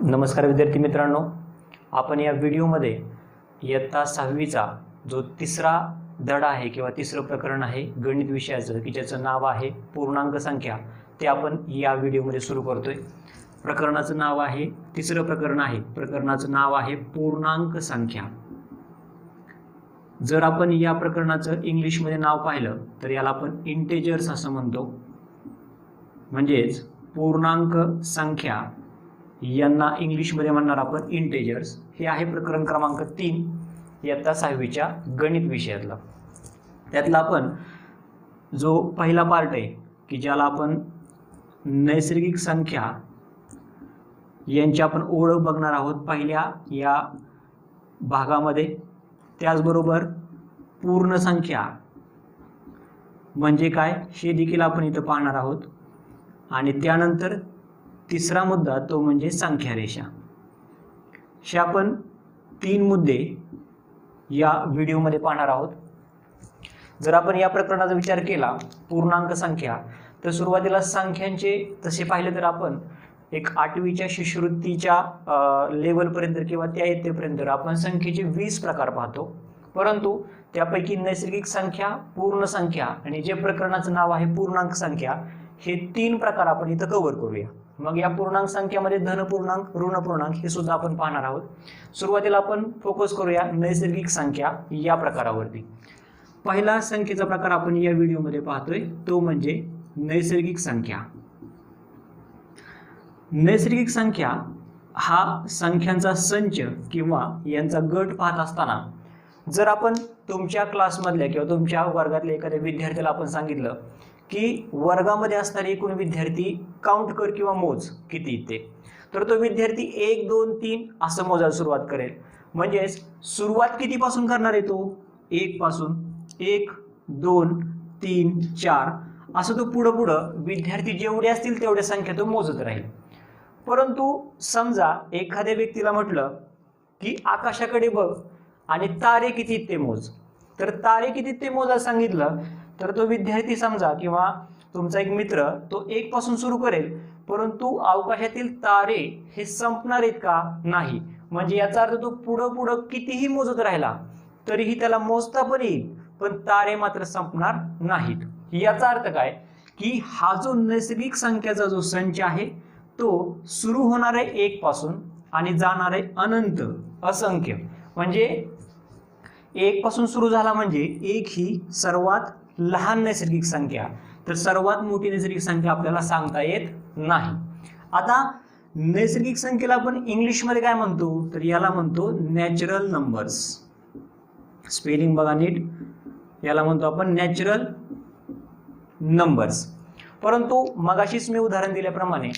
नमस्कार विद्यार्थी मित्रांनो, आपण या व्हिडिओमध्ये इयत्ता 6वीचा जो तिसरा धडा आहे किंवा तिसरं प्रकरण आहे गणित विषयाचं की ज्याचं नाव आहे पूर्णांक संख्या, ते आपण या व्हिडिओमध्ये सुरू करतोय। प्रकरणाचं नाव आहे, तिसरं प्रकरण आहे, प्रकरणाचं नाव आहे पूर्णांक संख्या। जर आपण या प्रकरणाचं इंग्लिशमध्ये नाव पाहिलं तर याला आपण इंटेजर्स असं म्हणतो, म्हणजेच पूर्णांक संख्या यांना इंग्लिशमध्ये म्हणणार आपण इंटेजर्स। हे आहे प्रकरण क्रमांक 3 इयत्ता 6वीच्या गणित विषयातला। त्यातला आपण जो पहिला पार्ट आहे की ज्याला आपण नैसर्गिक संख्या यांची आपण ओळख बघणार आहोत पहिल्या या भागामध्ये। त्याचबरोबर पूर्ण संख्या म्हणजे काय हे देखील आपण इथं पाहणार आहोत। आणि त्यानंतर तिसरा मुद्दा तो म्हणजे संख्या रेषा। हे आपण 3 मुद्दे या व्हिडिओमध्ये पाहणार आहोत। जर आपण या प्रकरणाचा विचार केला पूर्णांक संख्या, तर सुरुवातीला संख्यांचे तसे पाहिले तर आपण एक 8वीच्या शिष्यवृत्तीच्या लेवलपर्यंत किंवा त्या इयत्तेपर्यंत आपण संख्येचे 20 प्रकार पाहतो, परंतु त्यापैकी नैसर्गिक संख्या, पूर्ण संख्या आणि जे प्रकरणाचं नाव आहे पूर्णांक संख्या, हे 3 प्रकार आपण इथं कव्हर करूया। मग या पूर्णांक संख्यामध्ये धन पूर्णांक, ऋण पूर्णांक हे सुद्धा आपण पाहणार आहोत। सुरुवातीला आपण फोकस करूया नैसर्गिक संख्या या प्रकारावरती। पहिला संख्येचा प्रकार आपण या व्हिडिओमध्ये पाहतोय तो म्हणजे नैसर्गिक संख्या। नैसर्गिक संख्या हा संख्यांचा संच किंवा यांचा गट पाहत असताना जर आपण तुमच्या क्लासमधल्या किंवा तुमच्या वर्गातल्या एखाद्या विद्यार्थ्याला आपण सांगितलं की वर्गामध्ये असणारे एकूण विद्यार्थी काउंट कर किंवा मोज किती ते, तर तो विद्यार्थी 1 2 3 असं मोजायला सुरुवात करेल। म्हणजेच सुरुवात कितीपासून करणार आहे तो 1 पासून, 1 2 3 4 असं तो पुढं विद्यार्थी जेवढे असतील तेवढ्या संख्या तो मोजत राहील। परंतु समजा एखाद्या व्यक्तीला म्हटलं की आकाशाकडे बघ आणि तारे किती ते मोज, तर तारे किती ते मोजायला सांगितलं तर तो विद्यार्थी समजा किंवा तुमचा एक मित्र तो 1 पासून सुरू करेल, परंतु अवकाशातील तारे हे संपणार आहेत का नाही। म्हणजे याचा अर्थ तो पुढं कितीही मोजत राहिला तरीही त्याला मोजता पण येईल, पण तारे मात्र संपणार नाहीत। याचा अर्थ काय की हा जो नैसर्गिक संख्याचा जो संच आहे तो सुरू होणार आहे 1 पासून आणि जाणार आहे अनंत असंख्य। म्हणजे 1 पासून सुरू झाला म्हणजे 1 ही सर्वात लहान नैसर्गिक संख्या, तर सर्वात मोठी नैसर्गिक संख्या आपल्याला सांगता येत नाही। आता नैसर्गिक संख्येला आपण इंग्लिशमध्ये काय म्हणतो तर याला म्हणतो नॅचरल नंबर्स। स्पेलिंग बघा नीट, याला म्हणतो आपण नॅचरल नंबर्स। परंतु मगाशीच मी उदाहरण दिल्याप्रमाणे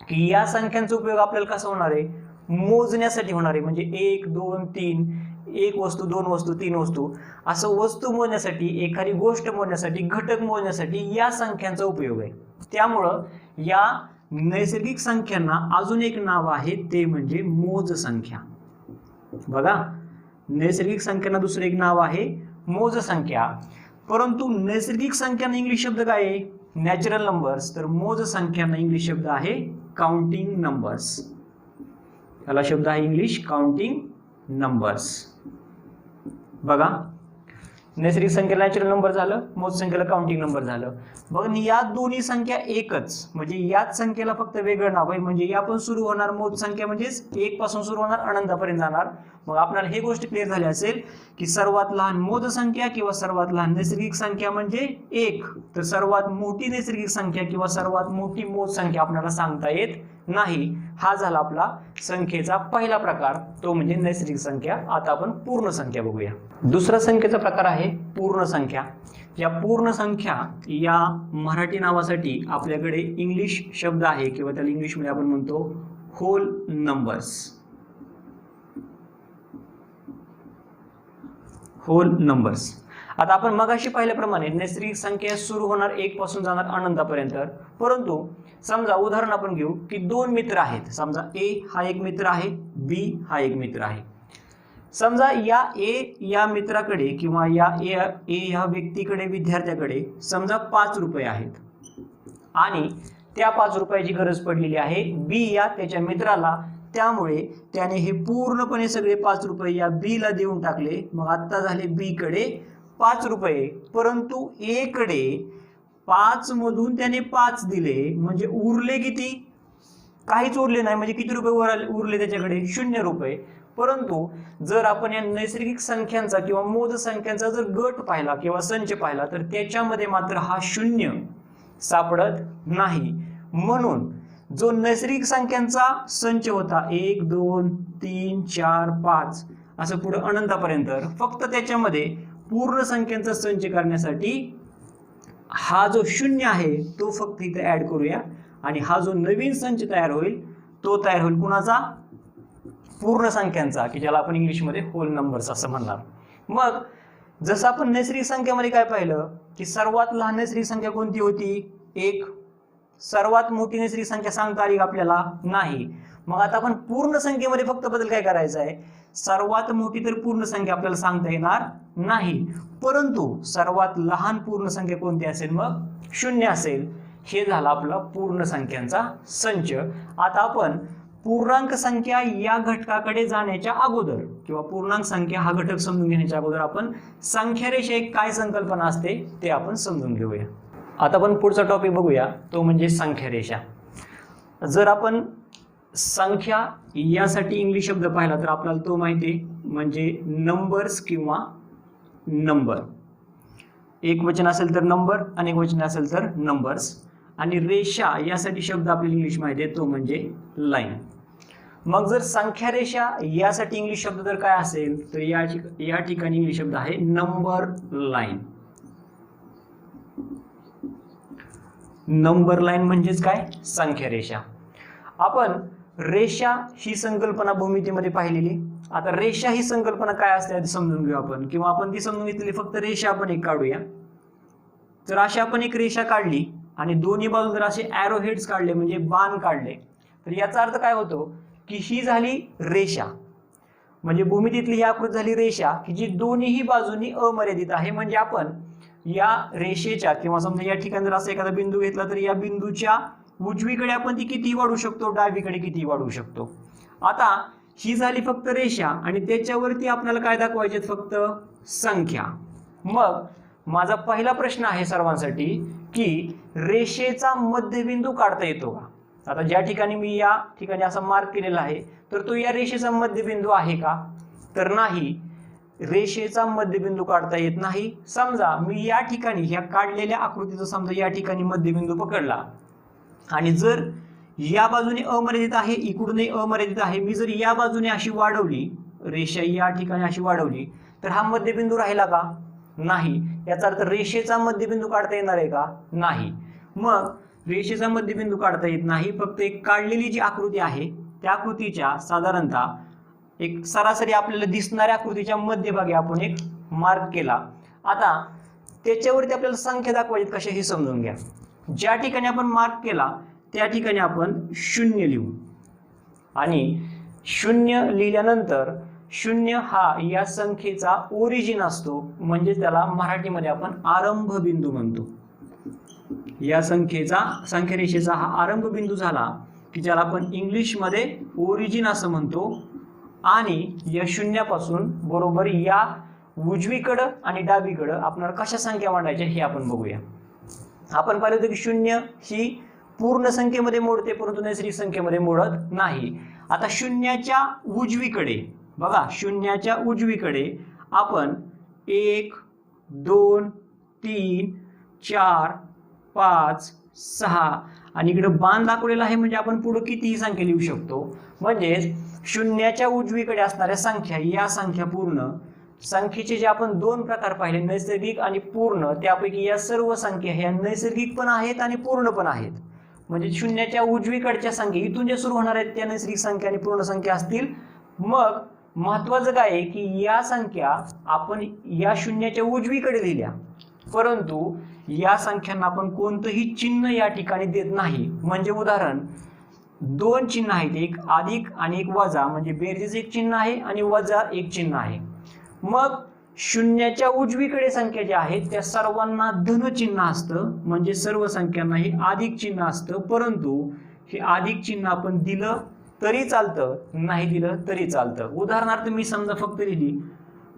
की या संख्यांचा उपयोग आपल्याला कसा होणार आहे, मोजण्यासाठी होणार आहे। म्हणजे 1 2 3, 1 वस्तू 2 वस्तू 3 वस्तू असं वस्तू मोजण्यासाठी, एखादी गोष्ट मोजण्यासाठी, घटक मोजण्यासाठी या संख्यांचा उपयोग आहे। त्यामुळं या नैसर्गिक संख्यांना अजून एक नाव आहे ते म्हणजे मोज संख्या। बघा, नैसर्गिक संख्यांना दुसरं एक नाव आहे मोज संख्या। परंतु नैसर्गिक संख्यांना इंग्लिश शब्द काय आहे नॅचरल नंबर्स, तर मोज संख्यांना इंग्लिश शब्द आहे काउंटिंग नंबर्स। याला शब्द आहे इंग्लिश काउंटिंग नंबर्स। बघा, नैसर्गिक संख्येला नॅचरल नंबर झालं, मोज संख्येला काउंटिंग नंबर झालं। बघा, या दोन्ही संख्या एकच, म्हणजे याच संख्येला फक्त वेगळं नाव आहे। म्हणजे या पण सुरू होणार मोज संख्या म्हणजेच 1 पासून सुरू होणार अनंतापर्यंत जाणार। मग आपल्याला हे गोष्ट क्लिअर झाली असेल की सर्वात लहान मोज संख्या किंवा सर्वात लहान नैसर्गिक संख्या म्हणजे 1, तर सर्वात मोठी नैसर्गिक संख्या किंवा सर्वात मोठी मोज संख्या आपल्याला सांगता येत नाही। हा झाला आपला संख्येचा पहिला प्रकार, तो म्हणजे नैसर्गिक संख्या। आता आपण पूर्ण संख्या बघूया। दुसरा संख्येचा प्रकार आहे पूर्ण संख्या। या पूर्ण संख्या या मराठी नावासाठी आपल्याकडे इंग्लिश शब्द आहे किंवा त्याला इंग्लिशमध्ये आपण म्हणतो होल नंबर्स। Hole numbers. आता आपण मगाशी पाहिल्याप्रमाणे नैसर्गिक संख्या सुरू होणार 1 पासून जाणार अनंतापर्यंत। परंतु समजा उदाहरण आपण घेऊ की 2 मित्र आहेत। समजा ए हा एक मित्र आहे, बी हा एक मित्र आहे। समजा या ए या मित्राकडे किंवा या ए या व्यक्तीकडे, विद्यार्थ्याकडे समजा 5 रुपये आहेत आणि त्या 5 रुपयाची गरज पडलेली आहे बी या त्याच्या मित्राला, त्यामुळे त्याने हे पूर्णपणे सगळे 5 रुपये या बी ला देऊन टाकले. मग आता झाले बी कडे 5 रुपये, परंतु ए कडे 5 मधून त्याने 5 दिले, म्हणजे उरले किती? काहीच उरले नाही. म्हणजे किती रुपये उरले त्याच्याकडे? 0 रुपये. परंतु जर आपण या नैसर्गिक संख्यांचा किंवा मोज संख्यांचा जर गट पाहिला किंवा संच पाहिला तर त्याच्यामध्ये मात्र हा 0 सापडत नाही. म्हणून जो नैसर्गिक संख्यांचा संच होता 1 2 3 4 5 असं पुढे अनंतापर्यंत, फक्त त्याच्यामध्ये पूर्ण संख्यांचा संच करण्यासाठी हा जो 0 आहे तो फक्त इथे ऍड करूया, आणि हा जो नवीन संच तयार होईल तो तयार होईल कुणाचा? पूर्ण संख्यांचा, की ज्याला आपण इंग्लिशमध्ये होल नंबर्स असं म्हणणार. मग जसं आपण नैसर्गिक संख्यामध्ये काय पाहिलं की सर्वात लहान नैसर्गिक संख्या कोणती होती? 1. सर्वात मोठी नैसर्गिक संख्या सांगता आली का आपल्याला? नाही. मग आता आपण पूर्ण संख्येमध्ये फक्त बदल काय करायचा आहे? सर्वात मोठी तर पूर्ण संख्या आपल्याला सांगता येणार नाही, परंतु सर्वात लहान पूर्ण संख्या कोणती असेल? मग 0 असेल. हे झालं आपला पूर्ण संख्यांचा संच. आता आपण पूर्णांक संख्या या घटकाकडे जाण्याच्या अगोदर किंवा पूर्णांक संख्या हा घटक समजून घेण्याच्या अगोदर आपण संख्यारेषा एक काय संकल्पना असते ते आपण समजून घेऊया. आता आपण पुढचा टॉपिक बघूया, तो म्हणजे संख्यारेषा. जर आपण संख्या यासाठी इंग्लिश शब्द पाहिला तर आपल्याला तो माहिती आहे, म्हणजे नंबर्स किंवा नंबर. एक वचन असेल तर नंबर, अनेक वचन असेल तर नंबर्स. आणि रेषा यासाठी शब्द आपल्याला इंग्लिश माहिती आहे, तो म्हणजे लाईन. मग जर संख्या रेषा यासाठी इंग्लिश शब्द जर काय असेल तर या ठिकाणी इंग्लिश शब्द आहे नंबर लाईन. नंबर लाईन म्हणजेच काय? संख्या रेषा. आपण रेषा ही संकल्पना भूमितीमध्ये पाहिलेली. आता रेषा ही संकल्पना काय असते समजून घेऊ आपण, किंवा आपण ती समजून घेतलेली फक्त रेषा आपण एक काढूया. तर अशी आपण एक रेषा काढली आणि दोन्ही बाजू जर असे ॲरो हेड्स काढले म्हणजे बाण काढले, तर याचा अर्थ काय होतो की ही झाली रेषा. म्हणजे भूमितीतली ही आकृती झाली रेषा की जी दोन्ही बाजूंनी अमर्यादित आहे. म्हणजे आपण या रेषेच्या किंवा समजा या ठिकाणी जर असा एखादा बिंदू घेतला तर या बिंदूच्या उजवीकडे आपण ती किती वाढवू शकतो, डावीकडे किती वाढवू शकतो. आता ही झाली फक्त रेषा आणि त्याच्यावरती आपल्याला काय दाखवायचे? फक्त संख्या. मग माझा पहिला प्रश्न आहे सर्वांसाठी की रेषेचा मध्यबिंदू काढता येतो का? आता ज्या ठिकाणी मी या ठिकाणी असा मार्क केलेला आहे तर तो या रेषेचा मध्यबिंदू आहे का? तर नाही, रेषेचा मध्यबिंदू काढता येत नाही. समजा मी या ठिकाणी ह्या काढलेल्या आकृतीचा समजा या ठिकाणी मध्यबिंदू पकडला आणि जर या बाजूने अमर्यादित आहे, इकडूनही अमर्यादित आहे, मी जर या बाजूने अशी वाढवली, रेषा या ठिकाणी अशी वाढवली, तर हा मध्यबिंदू राहिला का? नाही. याचा अर्थ रेषेचा मध्यबिंदू काढता येणार आहे का? नाही. मग रेषेचा मध्यबिंदू काढता येत नाही. फक्त एक काढलेली जी आकृती आहे त्या आकृतीच्या साधारणतः एक सरासरी आपल्याला दिसणाऱ्या आकृतीच्या मध्यभागी आपण एक मार्क केला. आता त्याच्यावरती आपल्याला संख्या दाखवायची कशा हे समजून घ्या. ज्या ठिकाणी आपण मार्क केला त्या ठिकाणी आपण 0 लिहू आणि 0 लिहिल्यानंतर 0 हा या संख्येचा ओरिजिन असतो, म्हणजे त्याला मराठीमध्ये आपण आरंभ बिंदू म्हणतो. या संख्यारेषेचा हा आरंभ बिंदू झाला की ज्याला आपण इंग्लिशमध्ये ओरिजिन असं म्हणतो. आणि या 0 पासून बरोबर या उजवीकडं आणि डावीकडं आपल्याला कशा संख्या मांडायच्या हे आपण बघूया. आपण पाहिलं होतं की 0 ही पूर्ण संख्येमध्ये मोडते परंतु नैसर्गिक संख्येमध्ये मोडत नाही. आता 0च्या उजवीकडे बघा, 0च्या उजवीकडे आपण 1 2 3 4 5 6 आणि इकडे बाण दाखवलेला आहे म्हणजे आपण पुढे कितीही संख्या लिहू शकतो. म्हणजे 0च्या उजवीकडे असणाऱ्या संख्या या संख्या पूर्ण संख्येचे जे आपण 2 प्रकार पाहिले, नैसर्गिक आणि पूर्ण, त्यापैकी या सर्व संख्या ह्या नैसर्गिक पण आहेत आणि पूर्ण पण आहेत. म्हणजे 0च्या उजवीकडच्या संख्या इथून जे सुरू होणार आहेत त्या नैसर्गिक संख्या आणि पूर्ण संख्या असतील. मग महत्वाचं काय आहे की या संख्या आपण या 0च्या उजवीकडे लिहिल्या, परंतु या संख्यांना आपण कोणतंही चिन्ह या ठिकाणी देत नाही. म्हणजे उदाहरण 2 चिन्ह आहेत, एक अधिक आणि एक वजा, म्हणजे बेरजेचं एक चिन्ह आहे आणि वजा एक चिन्ह आहे. मग शून्याच्या उजवीकडे संख्या ज्या आहेत त्या सर्वांना धन चिन्ह असतं, म्हणजे सर्व संख्यांना हे अधिक चिन्ह असतं, परंतु हे अधिक चिन्ह आपण दिलं तरी चालतं, नाही दिलं तरी चालतं. उदाहरणार्थ मी समजा फक्त लिहिली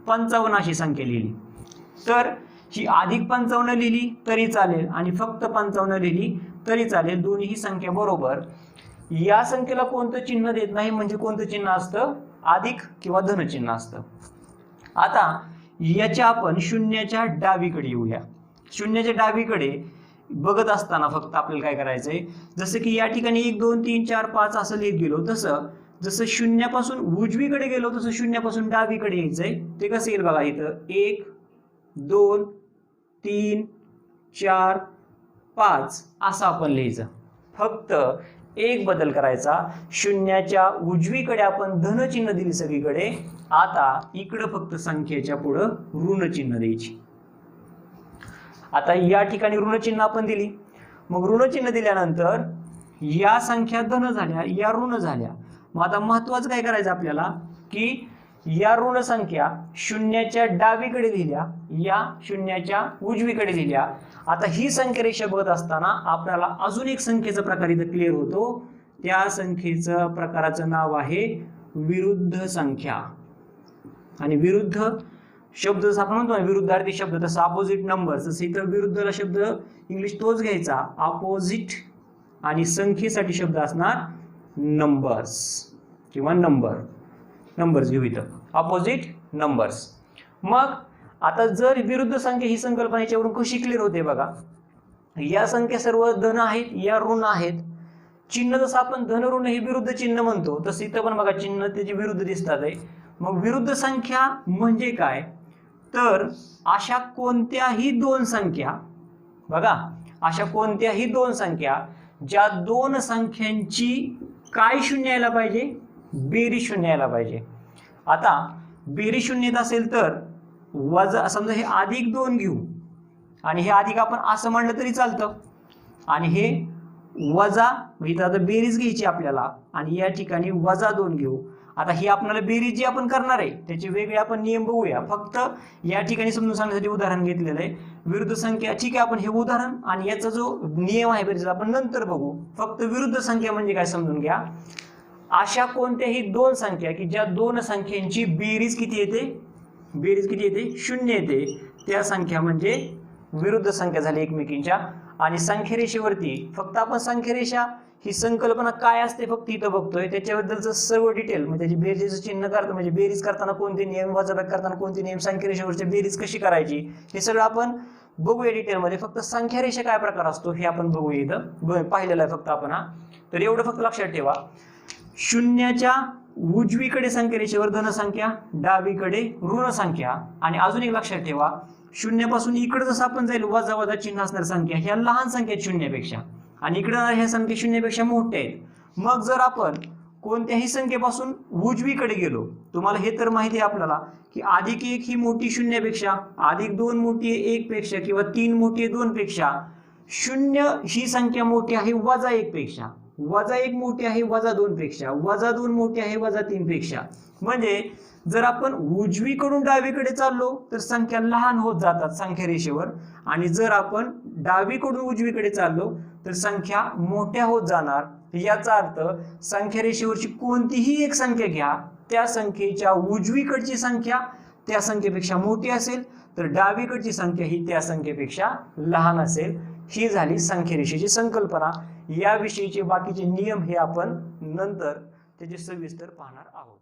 55 अशी संख्या लिहिली, तर ही अधिक 55 लिहिली तरी चालेल आणि फक्त 55 लिहिली तरी चालेल, दोन्ही संख्या बरोबर. या संख्येला कोणतं चिन्ह देत नाही, म्हणजे कोणतं चिन्ह असतं, अधिक किंवा धन चिन्ह असतं. आता याच्या आपण शून्याच्या डावीकडे येऊया. शून्याच्या डावीकडे बघत असताना फक्त आपल्याला काय करायचंय, जसं की या ठिकाणी 1 2 3 4 5 असं लिहित गेलो, तसं जसं शून्यापासून उजवीकडे गेलो तसं शून्यापासून डावीकडे यायचंय. ते कसं येईल बघा, इथं 1 2 3 4 5 असं आपण लिहायचं. फक्त एक बदल करायचा, शून्याच्या उजवीकडे आपण धन चिन्ह दिली सगळीकडे, आता इकडं फक्त संख्येच्या पुढं ऋण चिन्ह द्यायची. आता या ठिकाणी ऋण चिन्ह आपण दिली, मग ऋण चिन्ह दिल्यानंतर या संख्या धन झाल्या, या ऋण झाल्या. मग आता महत्वाचं काय करायचं आपल्याला, की या ऋण संख्या शून्याच्या डावीकडे लिहिल्या, या शून्याच्या उजवीकडे लिहिल्या. आता ही संख्या रेषा बघत असताना आपल्याला अजून एक संख्येचा प्रकार इथं क्लिअर होतो. त्या संख्येचं प्रकाराचं नाव आहे विरुद्ध संख्या. आणि विरुद्ध शब्द जसं आपण म्हणतो ना विरुद्धार्थी शब्द, तसं अपोजिट नंबर, तसं इथं विरुद्धला शब्द इंग्लिश तोच घ्यायचा अपोजिट, आणि संख्येसाठी शब्द असणार नंबर्स किंवा नंबर्स घेऊ इथं अपोजिट नंबर्स. मग आता जर विरुद्ध संख्या ही संकल्पना याच्यावरून कशी क्लिअर होते बघा, या संख्या सर्व धन आहेत, या ऋण आहेत. चिन्ह जसं आपण धन ऋण हे विरुद्ध चिन्ह म्हणतो, तसं इथं पण बघा चिन्ह त्याची विरुद्ध दिसतात आहे. मग विरुद्ध संख्या म्हणजे काय, तर अशा कोणत्याही दोन संख्या, बघा अशा कोणत्याही दोन संख्या ज्या दोन संख्यांची काय शून्य यायला पाहिजे, बेरीज शून्य यायला पाहिजे. आता बेरीज शून्य येत असेल तर वजा, समजा हे अधिक 2 घेऊ आणि हे अधिक आपण असं म्हणलं तरी चालतं, आणि हे वजा, इथं आता बेरीज घ्यायची आपल्याला आणि या ठिकाणी वजा 2 घेऊ. आता ही आपल्याला बेरीज जी आपण करणार आहे त्याचे वेगळे आपण नियम बघूया. फक्त या ठिकाणी समजून सांगण्यासाठी उदाहरण घेतलेलं आहे. विरुद्ध संख्या ठीक आहे, आपण हे उदाहरण आणि याचा जो नियम आहे बेरीजचा आपण नंतर बघू. फक्त विरुद्ध संख्या म्हणजे काय समजून घ्या. अशा कोणत्याही दोन संख्या की ज्या दोन संख्यांची बेरीज किती येते, बेरीज किती येते, 0 येते, त्या संख्या म्हणजे विरुद्ध संख्या झाली एकमेकींच्या. आणि संख्यारेषेवरती फक्त आपण संख्यारेषा ही संकल्पना काय असते फक्त इथं बघतोय, त्याच्याबद्दलचं सर्व डिटेल म्हणजे त्याची बेरीजचं चिन्ह करतो, म्हणजे बेरीज करताना कोणते नियम, वजाबाकी करताना कोणते नियम, संख्यारेषेवरची बेरीज कशी करायची, हे सगळं आपण बघूया डिटेलमध्ये. फक्त संख्यारेषा काय प्रकार असतो हे आपण बघूया, इथं पाहिलेलं आहे फक्त आपण. तर एवढं फक्त लक्षात ठेवा, शून्याच्या उजवीकडे संख्यारेषेवर धनसंख्या, डावीकडे ऋण संख्या. आणि अजून एक लक्षात ठेवा, शून्यापासून इकडे जसं आपण जाईल वजा वजा चिन्ह असणाऱ्या संख्या ह्या लहान संख्या आहेत शून्यापेक्षा, आणि इकडे ह्या संख्या शून्यापेक्षा मोठ्या आहेत. मग जर आपण कोणत्याही संख्येपासून उजवीकडे गेलो, तुम्हाला हे तर माहिती आहे आपल्याला की अधिक 1 ही मोठी शून्यापेक्षा, अधिक 2 मोठी आहे 1 पेक्षा, किंवा 3 मोठी आहे 2 पेक्षा, 0 ही संख्या मोठी आहे वजा 1 पेक्षा, वजा 1 मोठी आहे वजा 2 पेक्षा, वजा 2 मोठी आहे वजा 3 पेक्षा. म्हणजे जर आपण उजवीकडून डावीकडे चाललो तर संख्या लहान होत जातात संख्यारेषेवर, आणि जर आपण डावीकडून उजवीकडे चाललो तर संख्या मोठ्या होत जाणार. याचा अर्थ संख्यारेषेवरची कोणतीही एक संख्या घ्या, त्या संख्येच्या उजवीकडची संख्या त्या संख्येपेक्षा मोठी असेल, तर डावीकडची संख्या ही त्या संख्येपेक्षा लहान असेल. ही झाली संख्यारेषेची संकल्पना. याविषयीचे बाकीचे नियम हे आपण नंतर त्याचे सविस्तर पाहणार आहोत.